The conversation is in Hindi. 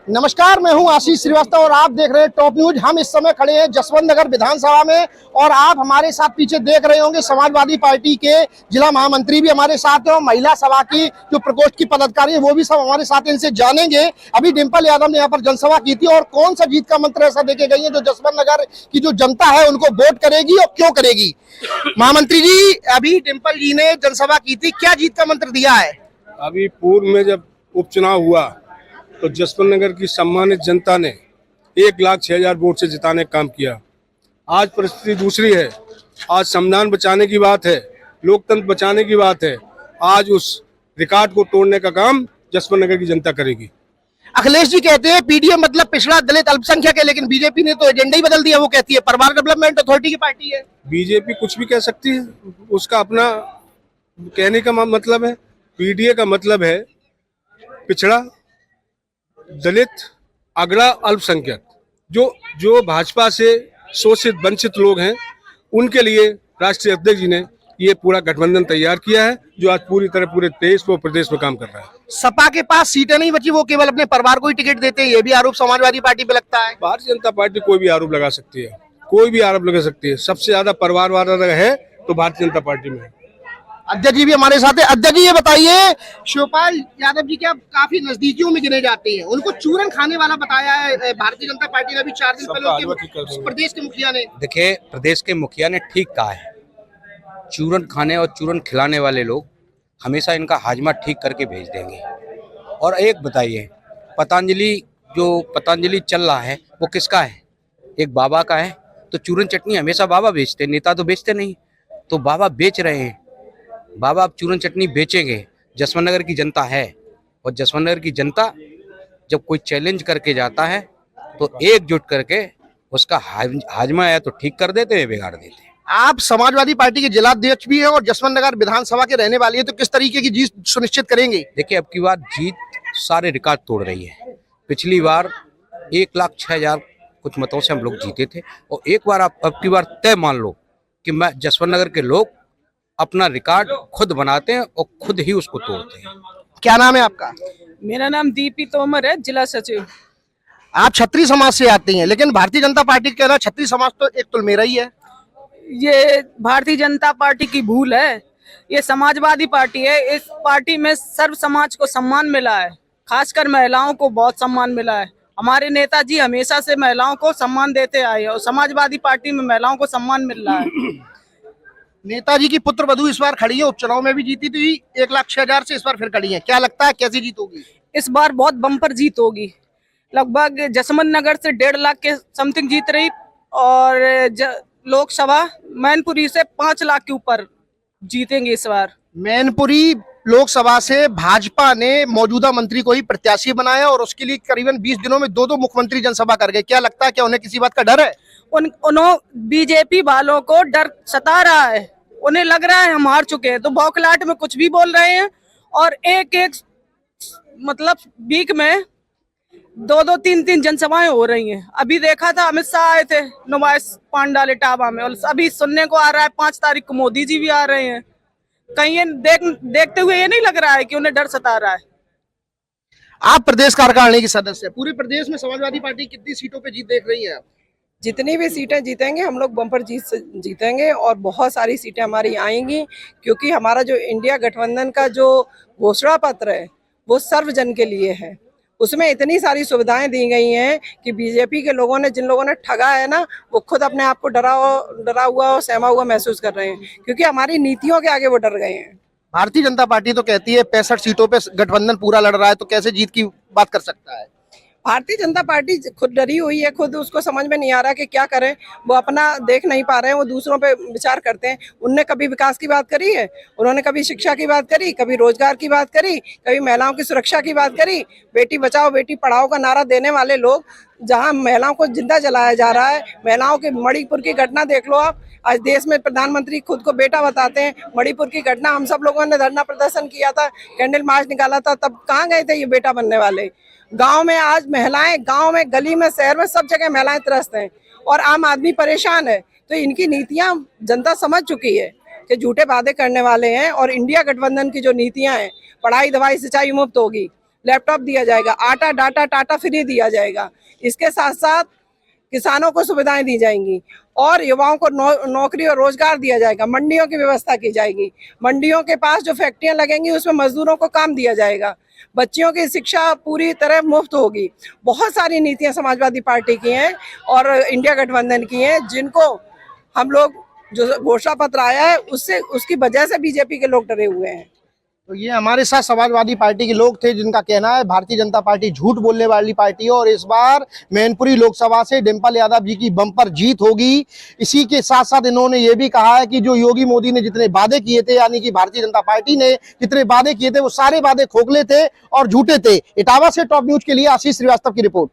नमस्कार, मैं हूं आशीष श्रीवास्तव और आप देख रहे हैं टॉप न्यूज। हम इस समय खड़े हैं जसवंत नगर विधानसभा में और आप हमारे साथ पीछे देख रहे होंगे समाजवादी पार्टी के जिला महामंत्री भी हमारे साथ हैं और महिला सभा की जो प्रकोष्ठ की पदाधिकारी है वो भी सब हमारे साथ। इनसे जानेंगे अभी डिम्पल यादव ने यहाँ पर जनसभा की थी और कौन सा जीत का मंत्र ऐसा देके गई है जो जसवंत नगर की जो जनता है उनको वोट करेगी और क्यों करेगी। महामंत्री जी, अभी डिम्पल जी ने जनसभा की थी, क्या जीत का मंत्र दिया है? अभी पूर्व में जब उपचुनाव हुआ तो जसवंत नगर की सम्मानित जनता ने 1,06,000 वोट से जिताने का काम किया। आज परिस्थिति दूसरी है। आज संविधान बचाने की बात है, लोकतंत्र बचाने की बात है। आज उस रिकॉर्ड को तोड़ने का काम जसवंत नगर की जनता करेगी। अखिलेश जी कहते हैं पीडीएम मतलब पिछड़ा दलित अल्पसंख्यक है, लेकिन बीजेपी ने तो एजेंडा ही बदल दिया। वो कहती है परिवार डेवलपमेंट अथॉरिटी की पार्टी है। बीजेपी कुछ भी कह सकती है, उसका अपना कहने का मतलब है। पीडीए का मतलब है पिछड़ा, दलित, अगड़ा, अल्पसंख्यक। जो भाजपा से शोषित वंचित लोग हैं उनके लिए राष्ट्रीय अध्यक्ष जी ने ये पूरा गठबंधन तैयार किया है जो आज पूरी तरह पूरे देश व प्रदेश में काम कर रहा है। सपा के पास सीटें नहीं बची, वो केवल अपने परिवार को ही टिकट देते हैं, ये भी आरोप समाजवादी पार्टी पे लगता है। भारतीय जनता पार्टी कोई भी आरोप लगा सकती है, कोई भी आरोप लगा सकती है। सबसे ज्यादा परिवार वाला है तो भारतीय जनता पार्टी में है। अध्यक्ष जी भी हमारे साथ है। अध्यक्ष जी, ये बताइए, शिवपाल यादव जी क्या काफी नजदीकियों में गिने जाते हैं, उनको चूरन खाने वाला बताया है भारतीय जनता पार्टी ने अभी 4 दिन पहले प्रदेश के मुखिया ने। देखिए, प्रदेश के मुखिया ने ठीक कहा है, चूरन खाने और चूरन खिलाने वाले लोग हमेशा इनका हाजमा ठीक करके भेज देंगे। और एक बताइए, पतंजलि चल रहा है वो किसका है? एक बाबा का है। तो चूरन चटनी हमेशा बाबा बेचते, नेता तो बेचते नहीं। तो बाबा बेच रहे हैं, बाबा अब चूरन चटनी बेचेंगे। जसवंत नगर की जनता है और जसवंत नगर की जनता जब कोई चैलेंज करके जाता है तो एकजुट करके उसका हाजमा है तो ठीक कर देते हैं, बिगाड़ देते हैं। आप समाजवादी पार्टी के जिलाध्यक्ष भी हैं और जसवंत नगर विधानसभा के रहने वाले हैं, तो किस तरीके की जीत सुनिश्चित करेंगे? देखिए, अब की बार जीत सारे रिकॉर्ड तोड़ रही है। पिछली बार 1,06,000 कुछ मतों से हम लोग जीते थे और एक बार आप अब की बार तय मान लो कि मैं जसवंत नगर के लोग अपना रिकॉर्ड खुद बनाते हैं और खुद ही उसको तोड़ते हैं। क्या नाम है आपका? मेरा नाम दीपी तोमर है, जिला सचिव। आप क्षत्रिय समाज से आते हैं, लेकिन भारतीय जनता पार्टी का कहना क्षत्रिय समाज तो एक तुल मेरा ही है। ये भारतीय जनता पार्टी की भूल है। ये समाजवादी पार्टी है। इस पार्टी में सर्व समाज को सम्मान मिला है, खासकर महिलाओं को बहुत सम्मान मिला है। हमारे नेताजी हमेशा से महिलाओं को सम्मान देते आए हैं और समाजवादी पार्टी में महिलाओं को सम्मान मिल रहा है। नेताजी की पुत्र वधू इस बार खड़ी है, उपचुनाव में भी जीती थी 1,06,000 से, इस बार फिर खड़ी है। क्या लगता है कैसी जीत होगी? इस बार बहुत बम्पर जीत होगी। लगभग जसवंत नगर से 1.5 लाख के समथिंग जीत रही और लोकसभा मैनपुरी से 5 लाख के ऊपर जीतेंगे इस बार। मैनपुरी लोकसभा से भाजपा ने मौजूदा मंत्री को ही प्रत्याशी बनाया और उसके लिए करीबन 20 दिनों में 2 मुख्यमंत्री जनसभा कर गए। क्या लगता है, क्या उन्हें किसी बात का डर है? उन्होंने बीजेपी वालों को डर सता रहा है। उन्हें लग रहा है हम हार चुके हैं, तो बौखलाहट में कुछ भी बोल रहे हैं और एक मतलब वीक में 2-2, 3-3 जनसभाएं हो रही हैं। अभी देखा था अमित शाह आए थे नुमाइश पांडाल इटावा में और अभी सुनने को आ रहा है 5 तारीख को मोदी जी भी आ रहे हैं। कहीं ये देखते हुए ये नहीं लग रहा है कि उन्हें डर सता रहा है। आप प्रदेश कार्यकारिणी के सदस्य, पूरे प्रदेश में समाजवादी पार्टी कितनी सीटों पे जीत देख रही है आप? जितनी भी सीटें जीतेंगे हम लोग बम्पर जीत से जीतेंगे और बहुत सारी सीटें हमारी आएंगी, क्योंकि हमारा जो इंडिया गठबंधन का जो घोषणा पत्र है वो सर्वजन के लिए है। उसमें इतनी सारी सुविधाएं दी गई हैं कि बीजेपी के लोगों ने, जिन लोगों ने ठगा है ना, वो खुद अपने आप को डरा हुआ और सहमा हुआ महसूस कर रहे हैं, क्योंकि हमारी नीतियों के आगे वो डर गए हैं। भारतीय जनता पार्टी तो कहती है 65 सीटों पे गठबंधन पूरा लड़ रहा है, तो कैसे जीत की बात कर सकता है? भारतीय जनता पार्टी खुद डरी हुई है, खुद उसको समझ में नहीं आ रहा कि क्या करें। वो अपना देख नहीं पा रहे हैं, वो दूसरों पे विचार करते हैं। उनने कभी विकास की बात करी है? उन्होंने कभी शिक्षा की बात करी, कभी रोजगार की बात करी, कभी महिलाओं की सुरक्षा की बात करी? बेटी बचाओ बेटी पढ़ाओ का नारा देने वाले लोग जहां महिलाओं को जिंदा जलाया जा रहा है। महिलाओं के मणिपुर की घटना देख लो आप। आज देश में प्रधानमंत्री खुद को बेटा बताते हैं। मणिपुर की घटना, हम सब लोगों ने धरना प्रदर्शन किया था, कैंडल मार्च निकाला था, तब कहाँ गए थे ये बेटा बनने वाले? गांव में आज महिलाएं, गांव में, गली में, शहर में, सब जगह महिलाएं त्रस्त हैं और आम आदमी परेशान है। तो इनकी नीतियां जनता समझ चुकी है कि झूठे वादे करने वाले हैं और इंडिया गठबंधन की जो नीतियां हैं, पढ़ाई दवाई सिंचाई मुफ्त होगी, लैपटॉप दिया जाएगा, आटा डाटा टाटा फ्री दिया जाएगा। इसके साथ साथ किसानों को सुविधाएं दी जाएंगी और युवाओं को नौकरी और रोजगार दिया जाएगा। मंडियों की व्यवस्था की जाएगी, मंडियों के पास जो फैक्ट्रियां लगेंगी उसमें मजदूरों को काम दिया जाएगा, बच्चियों की शिक्षा पूरी तरह मुफ्त होगी। बहुत सारी नीतियां समाजवादी पार्टी की हैं और इंडिया गठबंधन की हैं, जिनको हम लोग जो घोषणा पत्र आया है उससे उसकी वजह से बीजेपी के लोग डरे हुए हैं। तो ये हमारे साथ समाजवादी पार्टी के लोग थे जिनका कहना है भारतीय जनता पार्टी झूठ बोलने वाली पार्टी है और इस बार मैनपुरी लोकसभा से डिम्पल यादव जी की बम्पर जीत होगी। इसी के साथ साथ इन्होंने ये भी कहा है कि जो योगी मोदी ने जितने वादे किए थे, यानी कि भारतीय जनता पार्टी ने जितने वादे किए थे, वो सारे वादे खोखले थे और झूठे थे। इटावा से टॉप न्यूज के लिए आशीष श्रीवास्तव की रिपोर्ट।